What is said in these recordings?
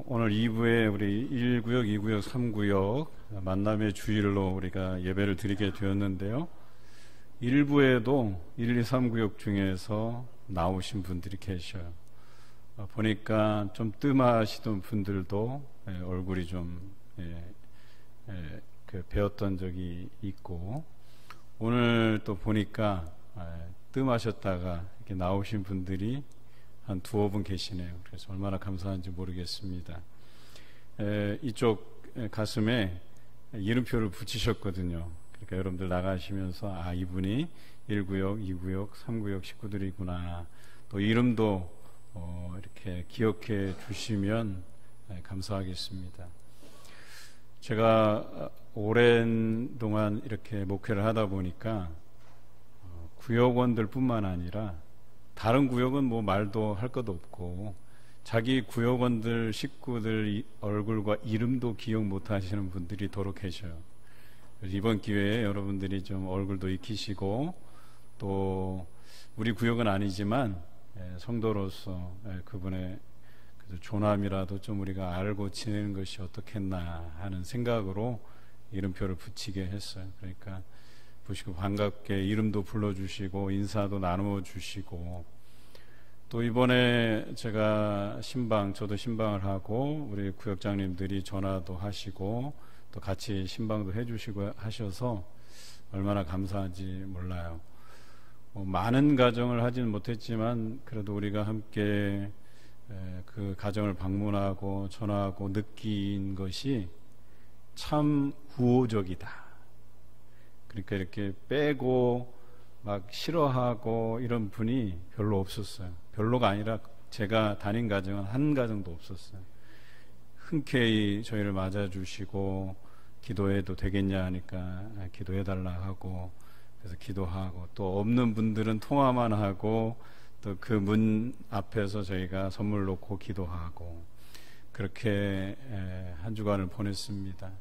오늘 2부에 우리 1구역, 2구역, 3구역 만남의 주일로 우리가 예배를 드리게 되었는데요. 1부에도 1, 2, 3구역 중에서 나오신 분들이 계셔요. 보니까 좀 뜸하시던 분들도 얼굴이 좀 배웠던 적이 있고, 오늘 또 보니까 뜸하셨다가 이렇게 나오신 분들이 한 두어 분 계시네요. 그래서 얼마나 감사한지 모르겠습니다. 이쪽 가슴에 이름표를 붙이셨거든요. 그러니까 여러분들 나가시면서 이분이 1구역, 2구역, 3구역 식구들이구나. 또 이름도 이렇게 기억해 주시면 감사하겠습니다. 제가 오랜 동안 이렇게 목회를 하다 보니까 구역원들 뿐만 아니라 다른 구역은 뭐 말도 할 것도 없고, 자기 구역원들 식구들 얼굴과 이름도 기억 못 하시는 분들이 더러 계셔요. 그래서 이번 기회에 여러분들이 좀 얼굴도 익히시고, 또 우리 구역은 아니지만 성도로서 그분의 존함이라도 좀 우리가 알고 지내는 것이 어떻겠나 하는 생각으로 이름표를 붙이게 했어요. 그러니까 보시고 반갑게 이름도 불러주시고 인사도 나눠주시고, 또 이번에 제가 저도 신방을 하고 우리 구역장님들이 전화도 하시고 또 같이 신방도 해주시고 하셔서 얼마나 감사한지 몰라요. 많은 가정을 하지는 못했지만 그래도 우리가 함께 그 가정을 방문하고 전화하고 느낀 것이 참 우호적이다. 그러니까 이렇게 빼고 막 싫어하고 이런 분이 별로 없었어요. 별로가 아니라 제가 다닌 가정은 한 가정도 없었어요. 흔쾌히 저희를 맞아주시고 기도해도 되겠냐 하니까 기도해달라 하고, 그래서 기도하고, 또 없는 분들은 통화만 하고 또 그 문 앞에서 저희가 선물 놓고 기도하고, 그렇게 한 주간을 보냈습니다.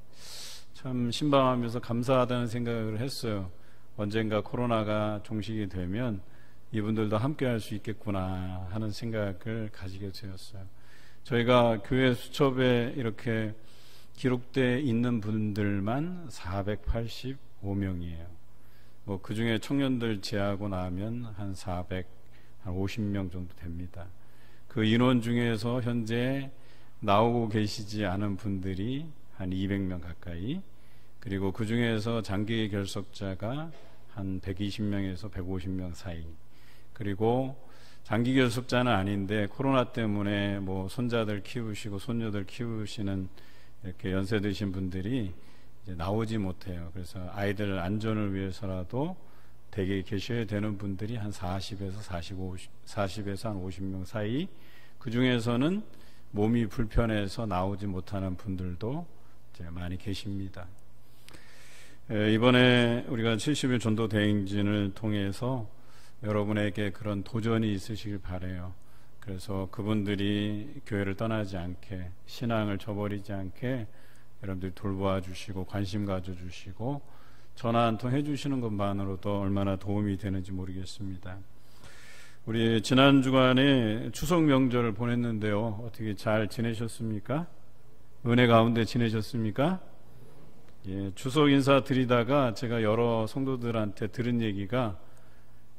참 신방하면서 감사하다는 생각을 했어요. 언젠가 코로나가 종식이 되면 이분들도 함께 할 수 있겠구나 하는 생각을 가지게 되었어요. 저희가 교회 수첩에 이렇게 기록되어 있는 분들만 485명이에요. 뭐 그 중에 청년들 제하고 나면 한 450명 정도 됩니다. 그 인원 중에서 현재 나오고 계시지 않은 분들이 한 200명 가까이, 그리고 그 중에서 장기 결석자가 한 120명에서 150명 사이, 그리고 장기 결석자는 아닌데 코로나 때문에 뭐 손자들 키우시고 손녀들 키우시는 이렇게 연세 드신 분들이 이제 나오지 못해요. 그래서 아이들 안전을 위해서라도 댁에 계셔야 되는 분들이 한 40에서 한 50명 사이, 그 중에서는 몸이 불편해서 나오지 못하는 분들도 이제 많이 계십니다. 이번에 우리가 70일 전도 대행진을 통해서 여러분에게 그런 도전이 있으시길 바라요. 그래서 그분들이 교회를 떠나지 않게, 신앙을 저버리지 않게 여러분들이 돌보아 주시고 관심 가져주시고 전화 한 통 해주시는 것만으로도 얼마나 도움이 되는지 모르겠습니다. 우리 지난 주간에 추석 명절을 보냈는데요. 어떻게 잘 지내셨습니까? 은혜 가운데 지내셨습니까? 예, 추석 인사 드리다가 제가 여러 성도들한테 들은 얘기가,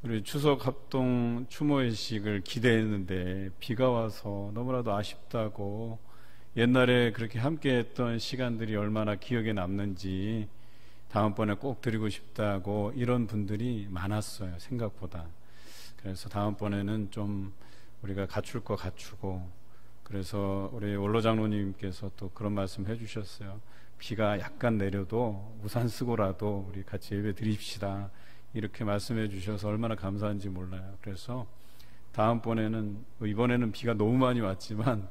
우리 추석 합동 추모회식을 기대했는데 비가 와서 너무나도 아쉽다고, 옛날에 그렇게 함께 했던 시간들이 얼마나 기억에 남는지 다음번에 꼭 드리고 싶다고 이런 분들이 많았어요, 생각보다. 그래서 다음번에는 좀 우리가 갖출 거 갖추고, 그래서 우리 원로 장로님께서 또 그런 말씀 해주셨어요. 비가 약간 내려도 우산 쓰고라도 우리 같이 예배 드립시다, 이렇게 말씀해 주셔서 얼마나 감사한지 몰라요. 그래서 다음번에는, 이번에는 비가 너무 많이 왔지만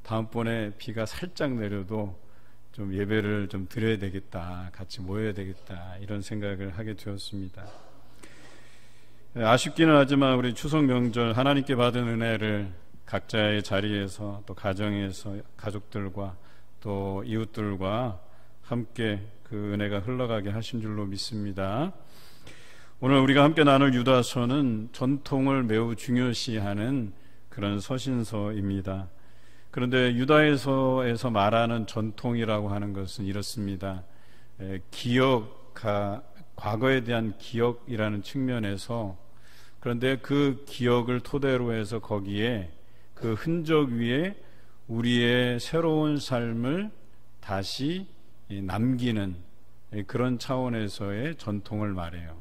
다음번에 비가 살짝 내려도 좀 예배를 좀 드려야 되겠다, 같이 모여야 되겠다, 이런 생각을 하게 되었습니다. 아쉽기는 하지만 우리 추석 명절 하나님께 받은 은혜를 각자의 자리에서, 또 가정에서 가족들과 또 이웃들과 함께 그 은혜가 흘러가게 하신 줄로 믿습니다. 오늘 우리가 함께 나눌 유다서는 전통을 매우 중요시하는 그런 서신서입니다. 그런데 유다에서 말하는 전통이라고 하는 것은 이렇습니다. 과거에 대한 기억이라는 측면에서, 그런데 그 기억을 토대로 해서 거기에 그 흔적 위에 우리의 새로운 삶을 다시 남기는 그런 차원에서의 전통을 말해요.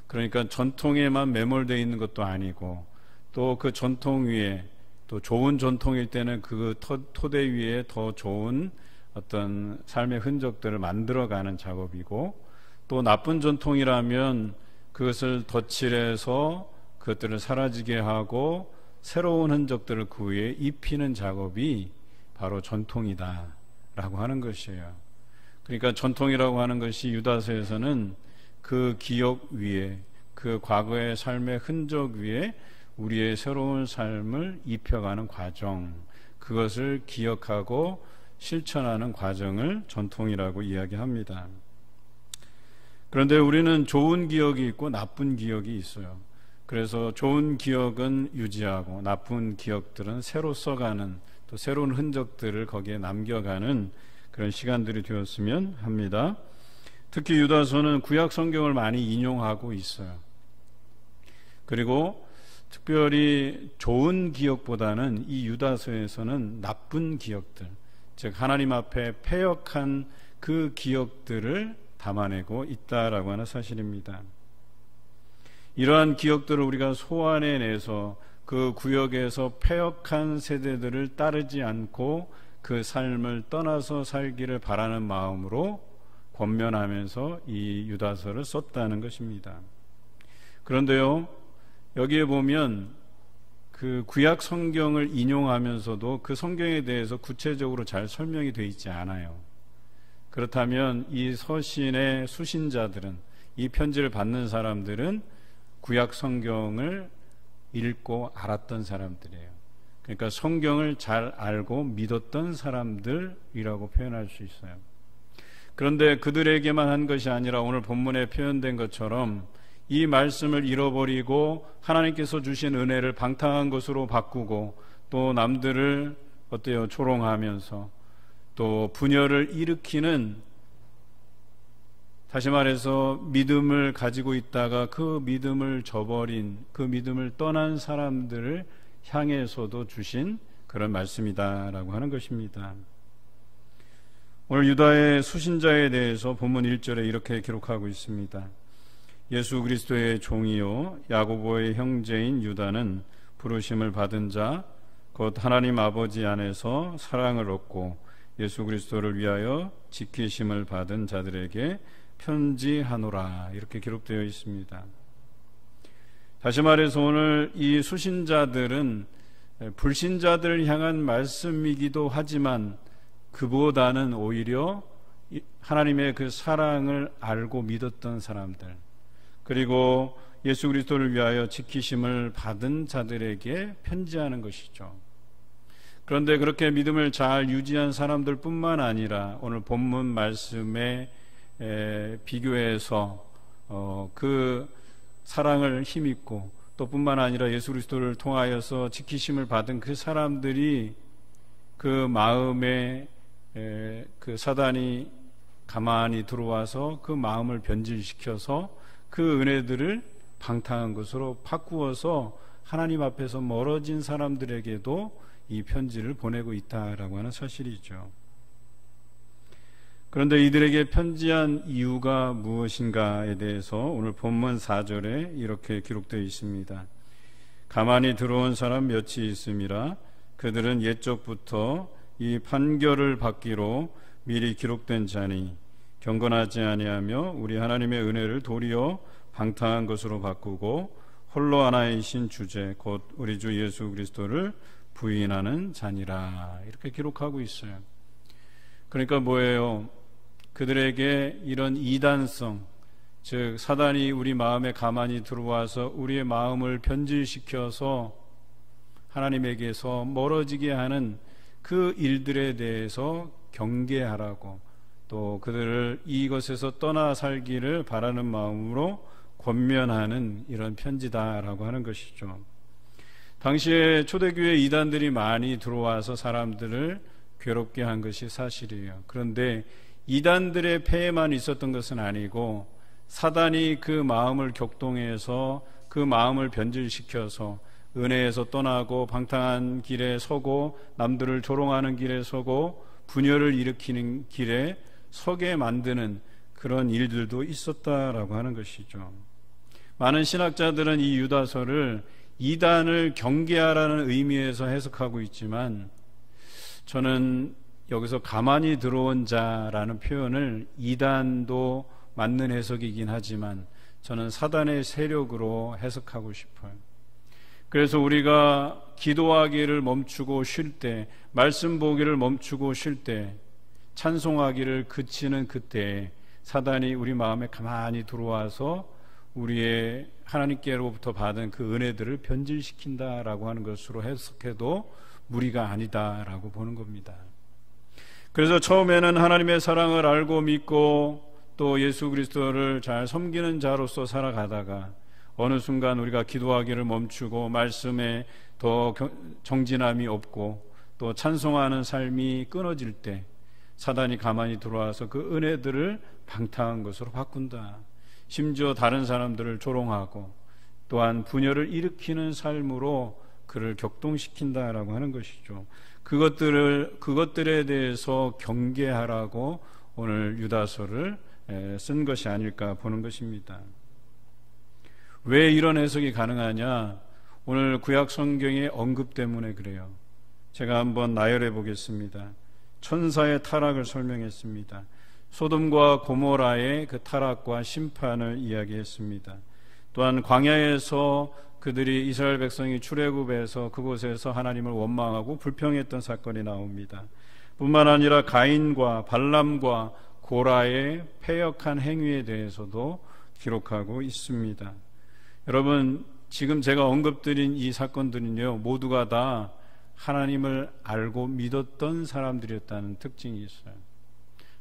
그러니까 전통에만 매몰되어 있는 것도 아니고, 또 그 전통 위에, 또 좋은 전통일 때는 그 토대 위에 더 좋은 어떤 삶의 흔적들을 만들어가는 작업이고, 또 나쁜 전통이라면 그것을 덧칠해서 그것들을 사라지게 하고 새로운 흔적들을 그 위에 입히는 작업이 바로 전통이다 라고 하는 것이에요. 그러니까 전통이라고 하는 것이 유다서에서는 그 기억 위에, 그 과거의 삶의 흔적 위에 우리의 새로운 삶을 입혀가는 과정, 그것을 기억하고 실천하는 과정을 전통이라고 이야기합니다. 그런데 우리는 좋은 기억이 있고 나쁜 기억이 있어요. 그래서 좋은 기억은 유지하고 나쁜 기억들은 새로 써가는, 또 새로운 흔적들을 거기에 남겨가는 그런 시간들이 되었으면 합니다. 특히 유다서는 구약 성경을 많이 인용하고 있어요. 그리고 특별히 좋은 기억보다는 이 유다서에서는 나쁜 기억들, 즉 하나님 앞에 패역한 그 기억들을 담아내고 있다라고 하는 사실입니다. 이러한 기억들을 우리가 소환해내서 그 구역에서 패역한 세대들을 따르지 않고 그 삶을 떠나서 살기를 바라는 마음으로 권면하면서 이 유다서를 썼다는 것입니다. 그런데요, 여기에 보면 그 구약 성경을 인용하면서도 그 성경에 대해서 구체적으로 잘 설명이 되어 있지 않아요. 그렇다면 이 서신의 수신자들은, 이 편지를 받는 사람들은 구약 성경을 읽고 알았던 사람들이에요. 그러니까 성경을 잘 알고 믿었던 사람들이라고 표현할 수 있어요. 그런데 그들에게만 한 것이 아니라 오늘 본문에 표현된 것처럼 이 말씀을 잃어버리고 하나님께서 주신 은혜를 방탕한 것으로 바꾸고, 또 남들을 조롱하면서 또 분열을 일으키는, 다시 말해서 믿음을 가지고 있다가 그 믿음을 저버린, 그 믿음을 떠난 사람들을 향해서도 주신 그런 말씀이다라고 하는 것입니다. 오늘 유다의 수신자에 대해서 본문 1절에 이렇게 기록하고 있습니다. 예수 그리스도의 종이요 야고보의 형제인 유다는 부르심을 받은 자, 곧 하나님 아버지 안에서 사랑을 얻고 예수 그리스도를 위하여 지키심을 받은 자들에게 편지하노라, 이렇게 기록되어 있습니다. 다시 말해서 오늘 이 수신자들은 불신자들을 향한 말씀이기도 하지만 그보다는 오히려 하나님의 그 사랑을 알고 믿었던 사람들, 그리고 예수 그리스도를 위하여 지키심을 받은 자들에게 편지하는 것이죠. 그런데 그렇게 믿음을 잘 유지한 사람들 뿐만 아니라 오늘 본문 말씀에 비교해서 그 사랑을 힘입고, 또 뿐만 아니라 예수 그리스도를 통하여서 지키심을 받은 그 사람들이 그 마음에 그 사단이 가만히 들어와서 그 마음을 변질시켜서 그 은혜들을 방탕한 것으로 바꾸어서 하나님 앞에서 멀어진 사람들에게도 이 편지를 보내고 있다라고 하는 사실이죠. 그런데 이들에게 편지한 이유가 무엇인가에 대해서 오늘 본문 4절에 이렇게 기록되어 있습니다. 가만히 들어온 사람 몇이 있음이라 그들은 옛적부터 이 판결을 받기로 미리 기록된 자니 경건하지 아니하며 우리 하나님의 은혜를 도리어 방탕한 것으로 바꾸고 홀로 하나이신 주제 곧 우리 주 예수 그리스도를 부인하는 자니라, 이렇게 기록하고 있어요. 그러니까 뭐예요? 그들에게 이런 이단성, 즉 사단이 우리 마음에 가만히 들어와서 우리의 마음을 변질시켜서 하나님에게서 멀어지게 하는 그 일들에 대해서 경계하라고, 또 그들을 이것에서 떠나 살기를 바라는 마음으로 권면하는 이런 편지다라고 하는 것이죠. 당시에 초대교회 이단들이 많이 들어와서 사람들을 괴롭게 한 것이 사실이에요. 그런데 이단들의 폐해만 있었던 것은 아니고 사단이 그 마음을 격동해서 그 마음을 변질시켜서 은혜에서 떠나고 방탕한 길에 서고 남들을 조롱하는 길에 서고 분열을 일으키는 길에 서게 만드는 그런 일들도 있었다라고 하는 것이죠. 많은 신학자들은 이 유다서를 이단을 경계하라는 의미에서 해석하고 있지만 저는 여기서 가만히 들어온 자라는 표현을 이단도 맞는 해석이긴 하지만 저는 사단의 세력으로 해석하고 싶어요. 그래서 우리가 기도하기를 멈추고 쉴 때, 말씀 보기를 멈추고 쉴 때, 찬송하기를 그치는 그때 사단이 우리 마음에 가만히 들어와서 우리의 하나님께로부터 받은 그 은혜들을 변질시킨다라고 하는 것으로 해석해도 무리가 아니다라고 보는 겁니다. 그래서 처음에는 하나님의 사랑을 알고 믿고 또 예수 그리스도를 잘 섬기는 자로서 살아가다가 어느 순간 우리가 기도하기를 멈추고 말씀에 더 정진함이 없고 또 찬송하는 삶이 끊어질 때 사단이 가만히 들어와서 그 은혜들을 방탕한 것으로 바꾼다. 심지어 다른 사람들을 조롱하고 또한 분열을 일으키는 삶으로 그를 격동시킨다라고 하는 것이죠. 그것들에 대해서 경계하라고 오늘 유다서를 쓴 것이 아닐까 보는 것입니다. 왜 이런 해석이 가능하냐? 오늘 구약 성경의 언급 때문에 그래요. 제가 한번 나열해 보겠습니다. 천사의 타락을 설명했습니다. 소돔과 고모라의 그 타락과 심판을 이야기했습니다. 또한 광야에서 그들이 이스라엘 백성이 출애굽해서 그곳에서 하나님을 원망하고 불평했던 사건이 나옵니다. 뿐만 아니라 가인과 발람과 고라의 패역한 행위에 대해서도 기록하고 있습니다. 여러분, 지금 제가 언급드린 이 사건들은요, 모두가 다 하나님을 알고 믿었던 사람들이었다는 특징이 있어요.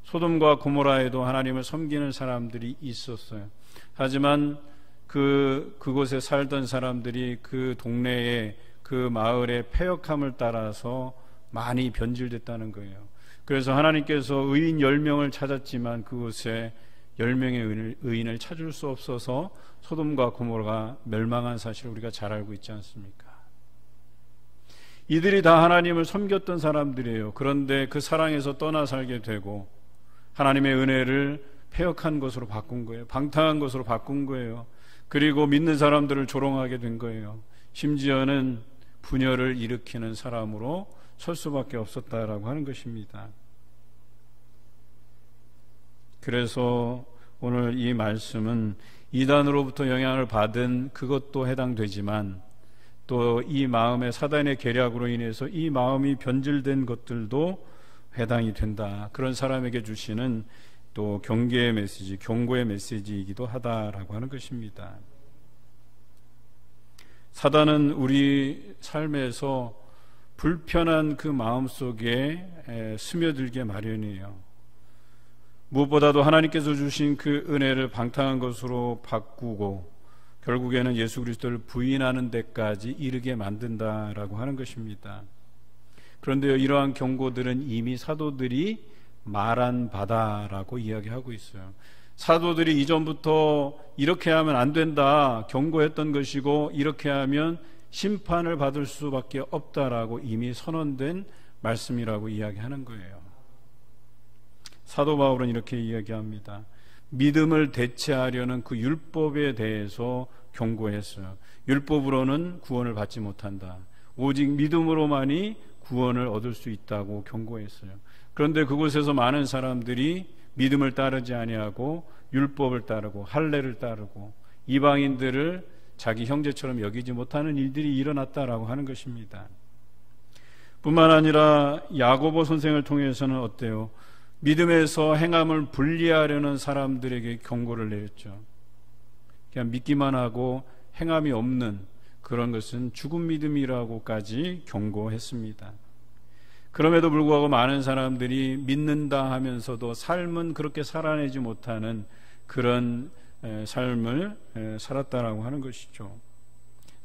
소돔과 고모라에도 하나님을 섬기는 사람들이 있었어요. 하지만 그곳에 살던 사람들이 그 동네에 그 마을의 패역함을 따라서 많이 변질됐다는 거예요. 그래서 하나님께서 의인 10명을 찾았지만 그곳에 10명의 의인을 찾을 수 없어서 소돔과 고모라가 멸망한 사실을 우리가 잘 알고 있지 않습니까? 이들이 다 하나님을 섬겼던 사람들이에요. 그런데 그 사랑에서 떠나 살게 되고 하나님의 은혜를 패역한 것으로 바꾼 거예요. 방탕한 것으로 바꾼 거예요. 그리고 믿는 사람들을 조롱하게 된 거예요. 심지어는 분열을 일으키는 사람으로 설 수밖에 없었다라고 하는 것입니다. 그래서 오늘 이 말씀은 이단으로부터 영향을 받은 그것도 해당되지만 또 이 마음의 사단의 계략으로 인해서 이 마음이 변질된 것들도 해당이 된다. 그런 사람에게 주시는 또 경계의 메시지, 경고의 메시지이기도 하다라고 하는 것입니다. 사단은 우리 삶에서 불편한 그 마음 속에 스며들게 마련이에요. 무엇보다도 하나님께서 주신 그 은혜를 방탕한 것으로 바꾸고 결국에는 예수 그리스도를 부인하는 데까지 이르게 만든다라고 하는 것입니다. 그런데 이러한 경고들은 이미 사도들이 말한 바다라고 이야기하고 있어요. 사도들이 이전부터 이렇게 하면 안 된다 경고했던 것이고 이렇게 하면 심판을 받을 수밖에 없다라고 이미 선언된 말씀이라고 이야기하는 거예요. 사도 바울은 이렇게 이야기합니다. 믿음을 대체하려는 그 율법에 대해서 경고했어요. 율법으로는 구원을 받지 못한다. 오직 믿음으로만이 구원을 얻을 수 있다고 경고했어요. 그런데 그곳에서 많은 사람들이 믿음을 따르지 아니하고 율법을 따르고 할례를 따르고 이방인들을 자기 형제처럼 여기지 못하는 일들이 일어났다라고 하는 것입니다. 뿐만 아니라 야고보 선생을 통해서는 어때요? 믿음에서 행함을 분리하려는 사람들에게 경고를 내렸죠. 그냥 믿기만 하고 행함이 없는 그런 것은 죽은 믿음이라고까지 경고했습니다. 그럼에도 불구하고 많은 사람들이 믿는다 하면서도 삶은 그렇게 살아내지 못하는 그런 삶을 살았다라고 하는 것이죠.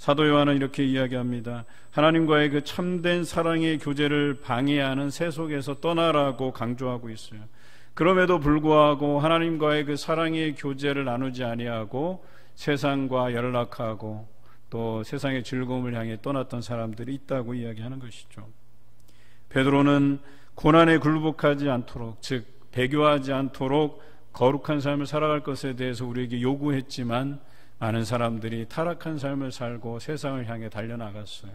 사도 요한은 이렇게 이야기합니다. 하나님과의 그 참된 사랑의 교제를 방해하는 세속에서 떠나라고 강조하고 있어요. 그럼에도 불구하고 하나님과의 그 사랑의 교제를 나누지 아니하고 세상과 연락하고 또 세상의 즐거움을 향해 떠났던 사람들이 있다고 이야기하는 것이죠. 베드로는 고난에 굴복하지 않도록, 즉 배교하지 않도록 거룩한 삶을 살아갈 것에 대해서 우리에게 요구했지만 많은 사람들이 타락한 삶을 살고 세상을 향해 달려나갔어요.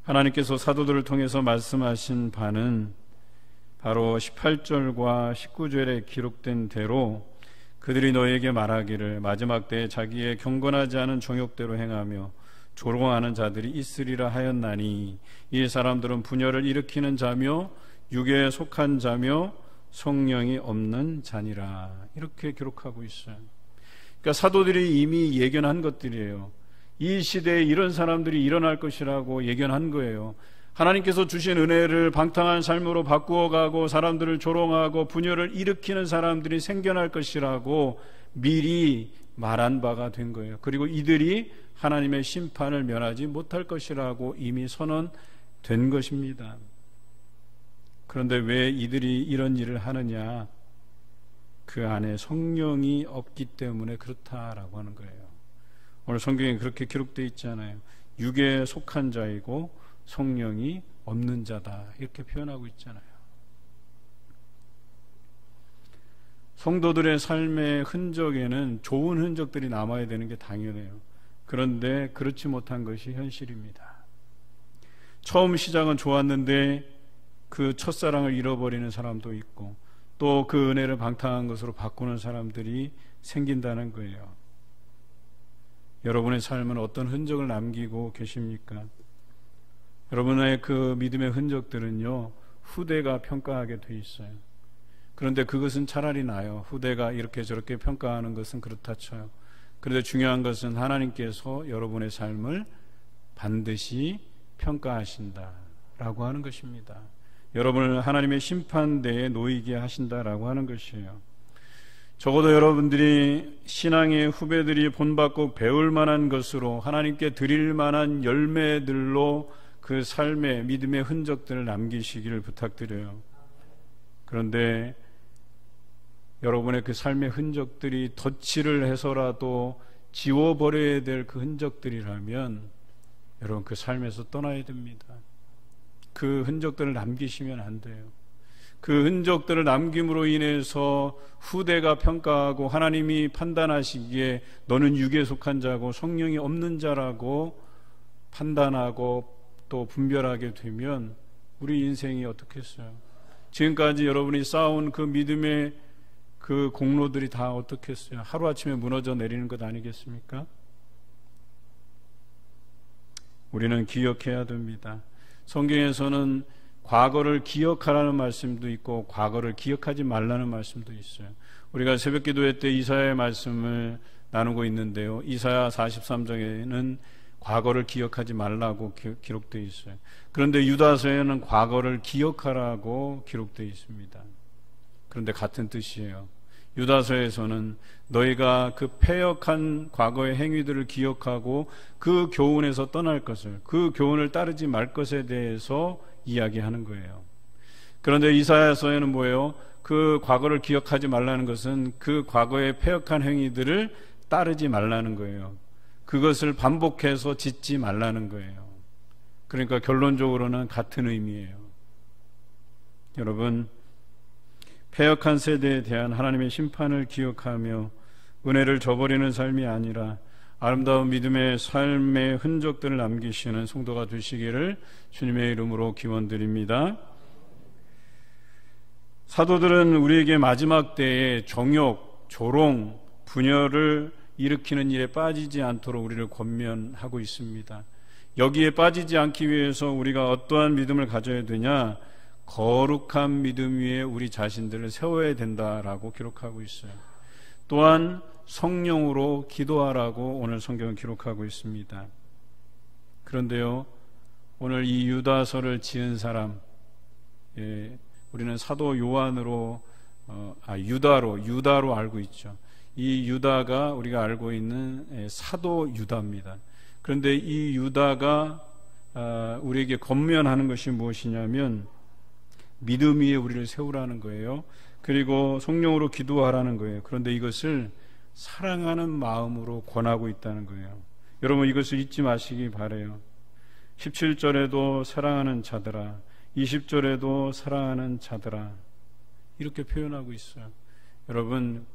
하나님께서 사도들을 통해서 말씀하신 바는 바로 18절과 19절에 기록된 대로 그들이 너희에게 말하기를 마지막 때에 자기의 경건하지 않은 정욕대로 행하며 조롱하는 자들이 있으리라 하였나니 이 사람들은 분열을 일으키는 자며 육에 속한 자며 성령이 없는 자니라. 이렇게 기록하고 있어요. 그러니까 사도들이 이미 예견한 것들이에요. 이 시대에 이런 사람들이 일어날 것이라고 예견한 거예요. 하나님께서 주신 은혜를 방탕한 삶으로 바꾸어가고 사람들을 조롱하고 분열을 일으키는 사람들이 생겨날 것이라고 미리 말한 바가 된 거예요. 그리고 이들이 하나님의 심판을 면하지 못할 것이라고 이미 선언된 것입니다. 그런데 왜 이들이 이런 일을 하느냐? 그 안에 성령이 없기 때문에 그렇다라고 하는 거예요. 오늘 성경에 그렇게 기록되어 있잖아요. 육에 속한 자이고 성령이 없는 자다, 이렇게 표현하고 있잖아요. 성도들의 삶의 흔적에는 좋은 흔적들이 남아야 되는 게 당연해요. 그런데 그렇지 못한 것이 현실입니다. 처음 시작은 좋았는데 그 첫사랑을 잃어버리는 사람도 있고 또 그 은혜를 방탕한 것으로 바꾸는 사람들이 생긴다는 거예요. 여러분의 삶은 어떤 흔적을 남기고 계십니까? 여러분의 그 믿음의 흔적들은요, 후대가 평가하게 돼 있어요. 그런데 그것은 차라리 나아요. 후대가 이렇게 저렇게 평가하는 것은 그렇다 쳐요. 그런데 중요한 것은 하나님께서 여러분의 삶을 반드시 평가하신다라고 하는 것입니다. 여러분을 하나님의 심판대에 놓이게 하신다라고 하는 것이에요. 적어도 여러분들이 신앙의 후배들이 본받고 배울 만한 것으로 하나님께 드릴 만한 열매들로 그 삶의 믿음의 흔적들을 남기시기를 부탁드려요. 그런데 여러분의 그 삶의 흔적들이 덧칠을 해서라도 지워버려야 될 그 흔적들이라면 여러분 그 삶에서 떠나야 됩니다. 그 흔적들을 남기시면 안 돼요. 그 흔적들을 남김으로 인해서 후대가 평가하고 하나님이 판단하시기에 너는 육에 속한 자고 성령이 없는 자라고 판단하고 또 분별하게 되면 우리 인생이 어떻겠어요? 지금까지 여러분이 쌓아온 그 믿음의 그 공로들이 다 어떻겠어요? 하루아침에 무너져 내리는 것 아니겠습니까? 우리는 기억해야 됩니다. 성경에서는 과거를 기억하라는 말씀도 있고 과거를 기억하지 말라는 말씀도 있어요. 우리가 새벽기도회 때 이사야의 말씀을 나누고 있는데요, 이사야 43장에는 과거를 기억하지 말라고 기록되어 있어요. 그런데 유다서에는 과거를 기억하라고 기록되어 있습니다. 그런데 같은 뜻이에요. 유다서에서는 너희가 그 패역한 과거의 행위들을 기억하고 그 교훈에서 떠날 것을, 그 교훈을 따르지 말 것에 대해서 이야기하는 거예요. 그런데 이사야서에는 뭐예요? 그 과거를 기억하지 말라는 것은 그 과거의 패역한 행위들을 따르지 말라는 거예요. 그것을 반복해서 짓지 말라는 거예요. 그러니까 결론적으로는 같은 의미예요. 여러분, 패역한 세대에 대한 하나님의 심판을 기억하며 은혜를 저버리는 삶이 아니라 아름다운 믿음의 삶의 흔적들을 남기시는 성도가 되시기를 주님의 이름으로 기원드립니다. 사도들은 우리에게 마지막 때에 정욕, 조롱, 분열을 일으키는 일에 빠지지 않도록 우리를 권면하고 있습니다. 여기에 빠지지 않기 위해서 우리가 어떠한 믿음을 가져야 되냐? 거룩한 믿음 위에 우리 자신들을 세워야 된다라고 기록하고 있어요. 또한 성령으로 기도하라고 오늘 성경은 기록하고 있습니다. 그런데요, 오늘 이 유다서를 지은 사람, 우리는 사도 요한으로 유다로 알고 있죠. 이 유다가 우리가 알고 있는 사도 유다입니다. 그런데 이 유다가 우리에게 권면하는 것이 무엇이냐면 믿음 위에 우리를 세우라는 거예요. 그리고 성령으로 기도하라는 거예요. 그런데 이것을 사랑하는 마음으로 권하고 있다는 거예요. 여러분 이것을 잊지 마시기 바라요. 17절에도 사랑하는 자들아, 20절에도 사랑하는 자들아, 이렇게 표현하고 있어요. 여러분,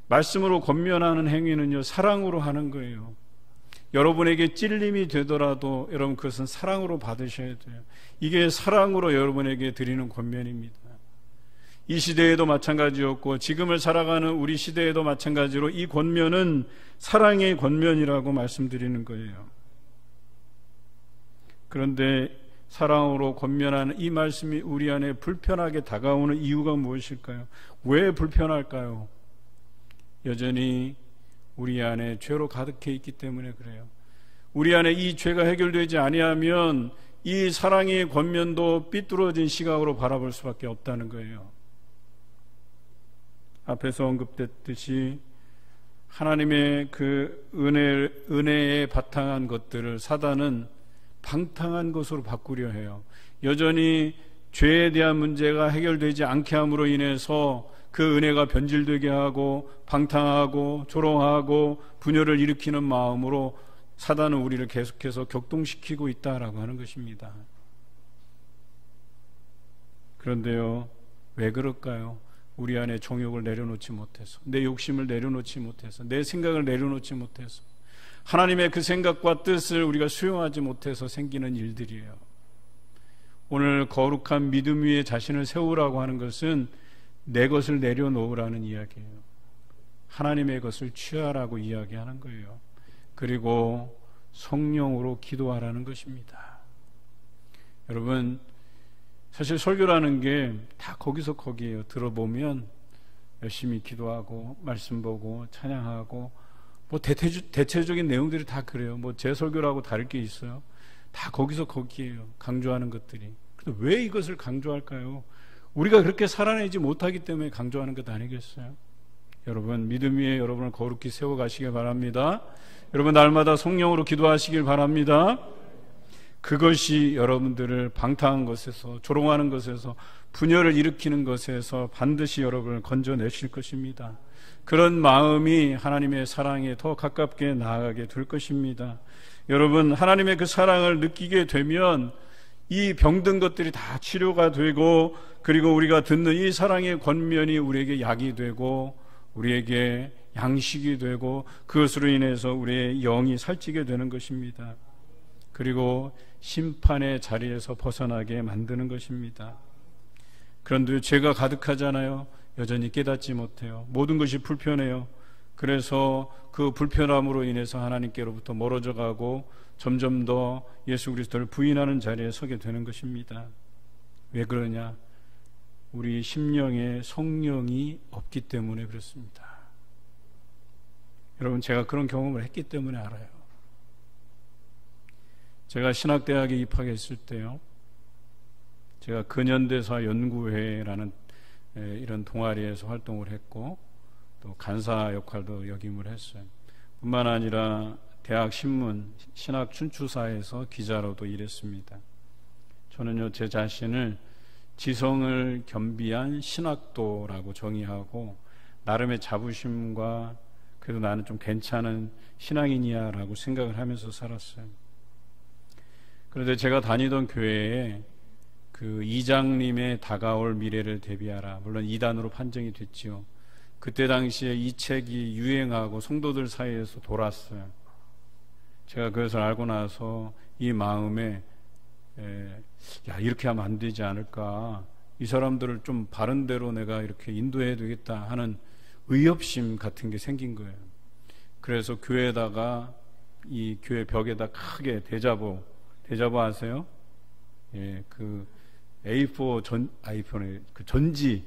말씀으로 권면하는 행위는요, 사랑으로 하는 거예요. 여러분에게 찔림이 되더라도 여러분 그것은 사랑으로 받으셔야 돼요. 이게 사랑으로 여러분에게 드리는 권면입니다. 이 시대에도 마찬가지였고 지금을 살아가는 우리 시대에도 마찬가지로 이 권면은 사랑의 권면이라고 말씀드리는 거예요. 그런데 사랑으로 권면하는 이 말씀이 우리 안에 불편하게 다가오는 이유가 무엇일까요? 왜 불편할까요? 여전히 우리 안에 죄로 가득해 있기 때문에 그래요. 우리 안에 이 죄가 해결되지 아니하면 이 사랑의 권면도 삐뚤어진 시각으로 바라볼 수밖에 없다는 거예요. 앞에서 언급됐듯이 하나님의 그 은혜에 바탕한 것들을 사단은 방탕한 것으로 바꾸려 해요. 여전히 죄에 대한 문제가 해결되지 않게 함으로 인해서 그 은혜가 변질되게 하고 방탕하고 조롱하고 분열을 일으키는 마음으로 사단은 우리를 계속해서 격동시키고 있다라고 하는 것입니다. 그런데요, 왜 그럴까요? 우리 안에 정욕을 내려놓지 못해서, 내 욕심을 내려놓지 못해서, 내 생각을 내려놓지 못해서, 하나님의 그 생각과 뜻을 우리가 수용하지 못해서 생기는 일들이에요. 오늘 거룩한 믿음 위에 자신을 세우라고 하는 것은 내 것을 내려놓으라는 이야기예요. 하나님의 것을 취하라고 이야기하는 거예요. 그리고 성령으로 기도하라는 것입니다. 여러분, 사실 설교라는 게 다 거기서 거기에요. 들어보면 열심히 기도하고 말씀 보고 찬양하고 뭐 대체적인 내용들이 다 그래요. 뭐 제 설교라고 다를 게 있어요? 다 거기서 거기에요. 강조하는 것들이. 근데 왜 이것을 강조할까요? 우리가 그렇게 살아내지 못하기 때문에 강조하는 것 아니겠어요? 여러분, 믿음 위에 여러분을 거룩히 세워가시길 바랍니다. 여러분, 날마다 성령으로 기도하시길 바랍니다. 그것이 여러분들을 방탕한 것에서, 조롱하는 것에서, 분열을 일으키는 것에서 반드시 여러분을 건져내실 것입니다. 그런 마음이 하나님의 사랑에 더 가깝게 나아가게 될 것입니다. 여러분, 하나님의 그 사랑을 느끼게 되면 이 병든 것들이 다 치료가 되고, 그리고 우리가 듣는 이 사랑의 권면이 우리에게 약이 되고 우리에게 양식이 되고 그것으로 인해서 우리의 영이 살찌게 되는 것입니다. 그리고 심판의 자리에서 벗어나게 만드는 것입니다. 그런데 죄가 가득하잖아요. 여전히 깨닫지 못해요. 모든 것이 불편해요. 그래서 그 불편함으로 인해서 하나님께로부터 멀어져 가고 점점 더 예수 그리스도를 부인하는 자리에 서게 되는 것입니다. 왜 그러냐? 우리 심령에 성령이 없기 때문에 그렇습니다. 여러분, 제가 그런 경험을 했기 때문에 알아요. 제가 신학대학에 입학했을 때요, 제가 근현대사 연구회라는 이런 동아리에서 활동을 했고 또 간사 역할도 역임을 했어요. 뿐만 아니라 대학 신문 신학 춘추사에서 기자로도 일했습니다. 저는요, 제 자신을 지성을 겸비한 신학도라고 정의하고 나름의 자부심과 그래도 나는 좀 괜찮은 신앙인이야 라고 생각을 하면서 살았어요. 그런데 제가 다니던 교회에 그 이장님의 다가올 미래를 대비하라, 물론 이단으로 판정이 됐지요. 그때 당시에 이 책이 유행하고 성도들 사이에서 돌았어요. 제가 그것을 알고 나서 이 마음에 야, 이렇게 하면 안 되지 않을까, 이 사람들을 좀 바른 대로 내가 이렇게 인도해야 되겠다 하는 의협심 같은 게 생긴 거예요. 그래서 교회에다가, 이 교회 벽에다 크게 대자보 아세요? 예, 그 A4 아이폰에 그 전지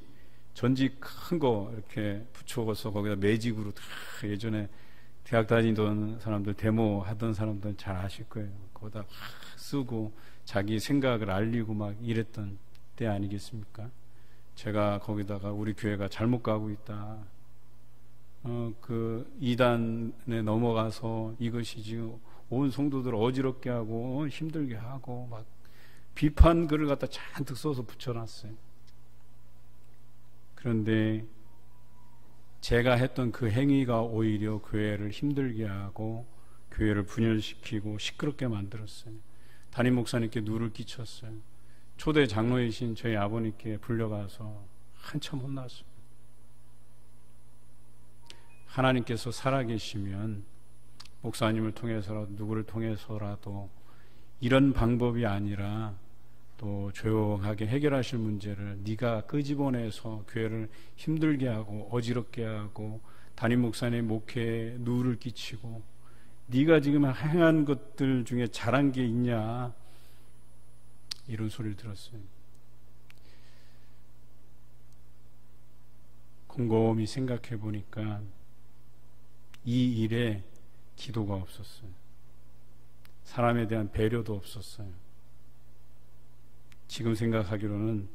큰 거 이렇게 붙여서 거기다 매직으로 다, 예전에 대학 다니던 사람들, 데모 하던 사람들은 잘 아실 거예요. 거기다 쓰고 자기 생각을 알리고 막 이랬던 때 아니겠습니까? 제가 거기다가 우리 교회가 잘못 가고 있다, 그 이단에 넘어가서 이것이 지금 온 성도들을 어지럽게 하고 힘들게 하고 막 비판 글을 갖다 잔뜩 써서 붙여놨어요. 그런데 제가 했던 그 행위가 오히려 교회를 힘들게 하고 교회를 분열시키고 시끄럽게 만들었어요. 담임 목사님께 누를 끼쳤어요. 초대 장로이신 저희 아버님께 불려가서 한참 혼났어요. 하나님께서 살아계시면 목사님을 통해서라도 누구를 통해서라도 이런 방법이 아니라 또 조용하게 해결하실 문제를 네가 끄집어내서 교회를 힘들게 하고 어지럽게 하고 담임 목사님 목회에 누를 끼치고 네가 지금 행한 것들 중에 잘한 게 있냐, 이런 소리를 들었어요. 곰곰이 생각해 보니까 이 일에 기도가 없었어요. 사람에 대한 배려도 없었어요. 지금 생각하기로는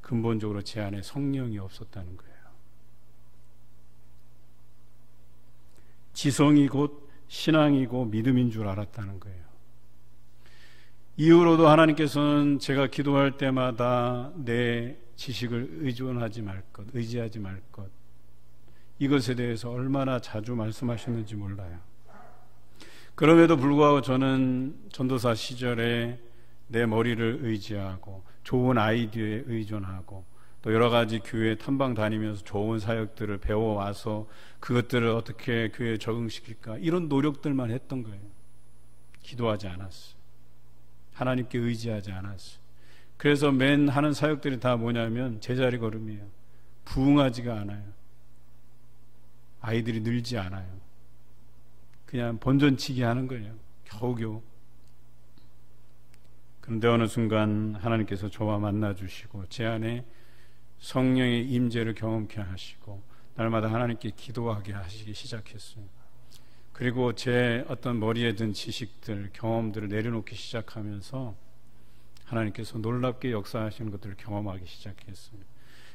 근본적으로 제 안에 성령이 없었다는 거예요. 지성이 곧 신앙이고 믿음인 줄 알았다는 거예요. 이후로도 하나님께서는 제가 기도할 때마다 내 지식을 의지하지 말 것, 이것에 대해서 얼마나 자주 말씀하셨는지 몰라요. 그럼에도 불구하고 저는 전도사 시절에 내 머리를 의지하고 좋은 아이디어에 의존하고 또 여러 가지 교회 탐방 다니면서 좋은 사역들을 배워와서 그것들을 어떻게 교회에 적응시킬까, 이런 노력들만 했던 거예요. 기도하지 않았어요. 하나님께 의지하지 않았어요. 그래서 맨 하는 사역들이 다 뭐냐면 제자리 걸음이에요. 부응하지가 않아요. 아이들이 늘지 않아요. 그냥 본전치기 하는 거예요. 겨우겨우. 그런데 어느 순간 하나님께서 저와 만나주시고 제 안에 성령의 임재를 경험케 하시고 날마다 하나님께 기도하게 하시기 시작했어요. 그리고 제 어떤 머리에 든 지식들, 경험들을 내려놓기 시작하면서 하나님께서 놀랍게 역사하시는 것들을 경험하기 시작했어요.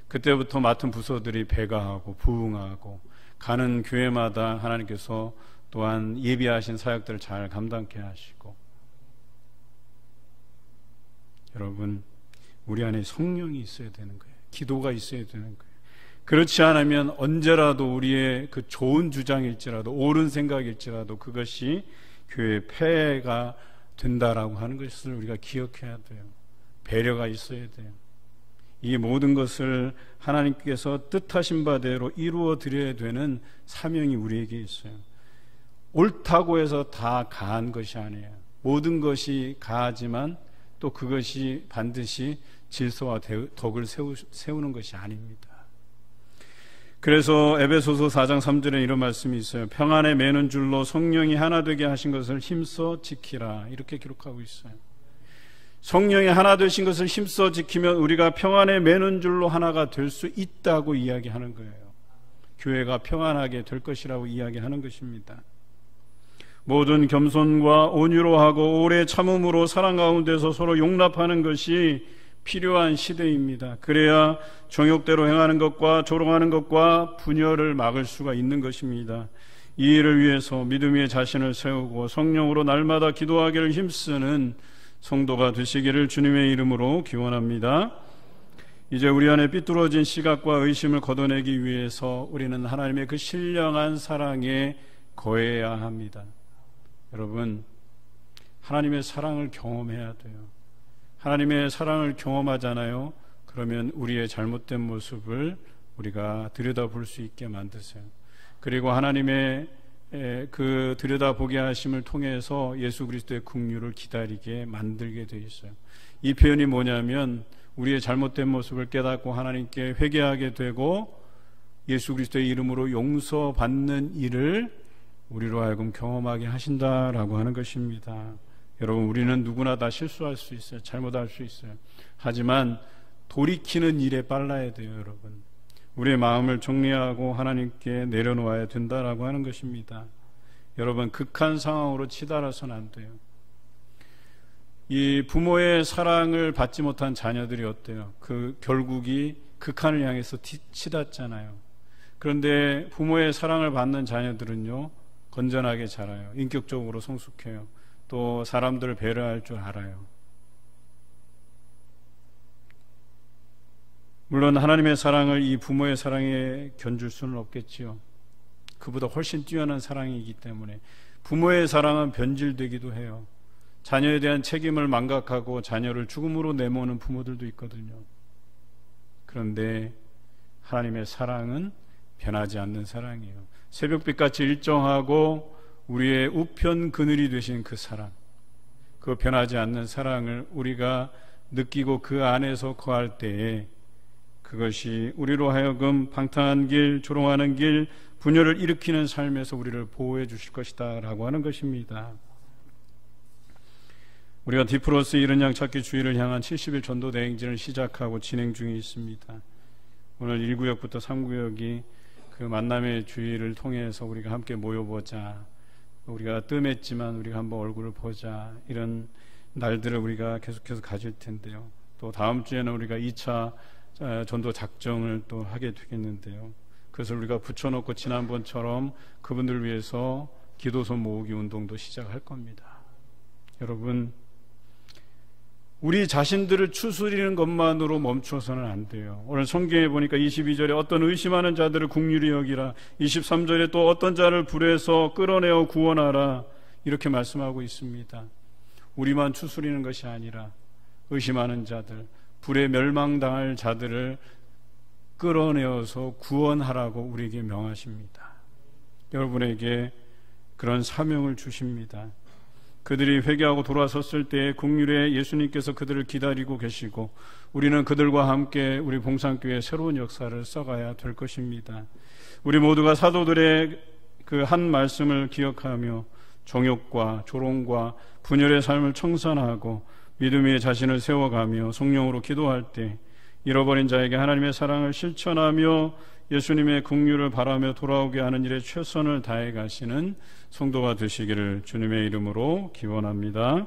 그때부터 맡은 부서들이 배가하고 부응하고 가는 교회마다 하나님께서 또한 예비하신 사역들을 잘 감당케 하시고, 여러분, 우리 안에 성령이 있어야 되는 거예요. 기도가 있어야 되는 거예요. 그렇지 않으면 언제라도 우리의 그 좋은 주장일지라도 옳은 생각일지라도 그것이 교회의 폐해가 된다라고 하는 것을 우리가 기억해야 돼요. 배려가 있어야 돼요. 이 모든 것을 하나님께서 뜻하신 바대로 이루어 드려야 되는 사명이 우리에게 있어요. 옳다고 해서 다 가한 것이 아니에요. 모든 것이 가하지만 또 그것이 반드시 질서와 덕을 세우는 것이 아닙니다. 그래서 에베소서 4장 3절에 이런 말씀이 있어요. 평안에 매는 줄로 성령이 하나 되게 하신 것을 힘써 지키라, 이렇게 기록하고 있어요. 성령이 하나 되신 것을 힘써 지키면 우리가 평안에 매는 줄로 하나가 될 수 있다고 이야기하는 거예요. 교회가 평안하게 될 것이라고 이야기하는 것입니다. 모든 겸손과 온유로 하고 오래 참음으로 사랑 가운데서 서로 용납하는 것이 필요한 시대입니다. 그래야 정욕대로 행하는 것과 조롱하는 것과 분열을 막을 수가 있는 것입니다. 이 일을 위해서 믿음 위에 자신을 세우고 성령으로 날마다 기도하기를 힘쓰는 성도가 되시기를 주님의 이름으로 기원합니다. 이제 우리 안에 삐뚤어진 시각과 의심을 걷어내기 위해서 우리는 하나님의 그 신령한 사랑에 거해야 합니다. 여러분, 하나님의 사랑을 경험해야 돼요. 하나님의 사랑을 경험하잖아요. 그러면 우리의 잘못된 모습을 우리가 들여다볼 수 있게 만드세요. 그리고 하나님의 그 들여다보게 하심을 통해서 예수 그리스도의 긍휼을 기다리게 만들게 돼 있어요. 이 표현이 뭐냐면 우리의 잘못된 모습을 깨닫고 하나님께 회개하게 되고 예수 그리스도의 이름으로 용서받는 일을 우리로 하여금 경험하게 하신다라고 하는 것입니다. 여러분, 우리는 누구나 다 실수할 수 있어요. 잘못할 수 있어요. 하지만 돌이키는 일에 빨라야 돼요. 여러분, 우리의 마음을 정리하고 하나님께 내려놓아야 된다라고 하는 것입니다. 여러분, 극한 상황으로 치달아서는 안 돼요. 이 부모의 사랑을 받지 못한 자녀들이 어때요? 그 결국이 극한을 향해서 치닫잖아요. 그런데 부모의 사랑을 받는 자녀들은요, 건전하게 자라요. 인격적으로 성숙해요. 또 사람들을 배려할 줄 알아요. 물론 하나님의 사랑을 이 부모의 사랑에 견줄 수는 없겠지요. 그보다 훨씬 뛰어난 사랑이기 때문에 부모의 사랑은 변질되기도 해요. 자녀에 대한 책임을 망각하고 자녀를 죽음으로 내모는 부모들도 있거든요. 그런데 하나님의 사랑은 변하지 않는 사랑이에요. 새벽빛같이 일정하고 우리의 우편 그늘이 되신 그 사랑, 그 변하지 않는 사랑을 우리가 느끼고 그 안에서 거할 때에 그것이 우리로 하여금 방탕한 길, 조롱하는 길, 분열을 일으키는 삶에서 우리를 보호해 주실 것이다 라고 하는 것입니다. 우리가 디프로스 이른 양 찾기 주일을 향한 70일 전도 대행진을 시작하고 진행 중에 있습니다. 오늘 1구역부터 3구역이 그 만남의 주일을 통해서 우리가 함께 모여보자, 우리가 뜸했지만 우리가 한번 얼굴을 보자, 이런 날들을 우리가 계속해서 가질 텐데요. 또 다음 주에는 우리가 2차 전도 작정을 또 하게 되겠는데요. 그것을 우리가 붙여놓고 지난번처럼 그분들을 위해서 기도서 모으기 운동도 시작할 겁니다. 여러분, 우리 자신들을 추스리는 것만으로 멈춰서는 안 돼요. 오늘 성경에 보니까 22절에 어떤 의심하는 자들을 긍휼히 여기라, 23절에 또 어떤 자를 불에서 끌어내어 구원하라, 이렇게 말씀하고 있습니다. 우리만 추스리는 것이 아니라 의심하는 자들, 불에 멸망당할 자들을 끌어내어서 구원하라고 우리에게 명하십니다. 여러분에게 그런 사명을 주십니다. 그들이 회개하고 돌아섰을 때 긍휼의 예수님께서 그들을 기다리고 계시고 우리는 그들과 함께 우리 봉산교회의 새로운 역사를 써가야 될 것입니다. 우리 모두가 사도들의 그 한 말씀을 기억하며 정욕과 조롱과 분열의 삶을 청산하고 믿음의 자신을 세워가며 성령으로 기도할 때 잃어버린 자에게 하나님의 사랑을 실천하며 예수님의 긍휼을 바라며 돌아오게 하는 일에 최선을 다해 가시는 성도가 되시기를 주님의 이름으로 기원합니다.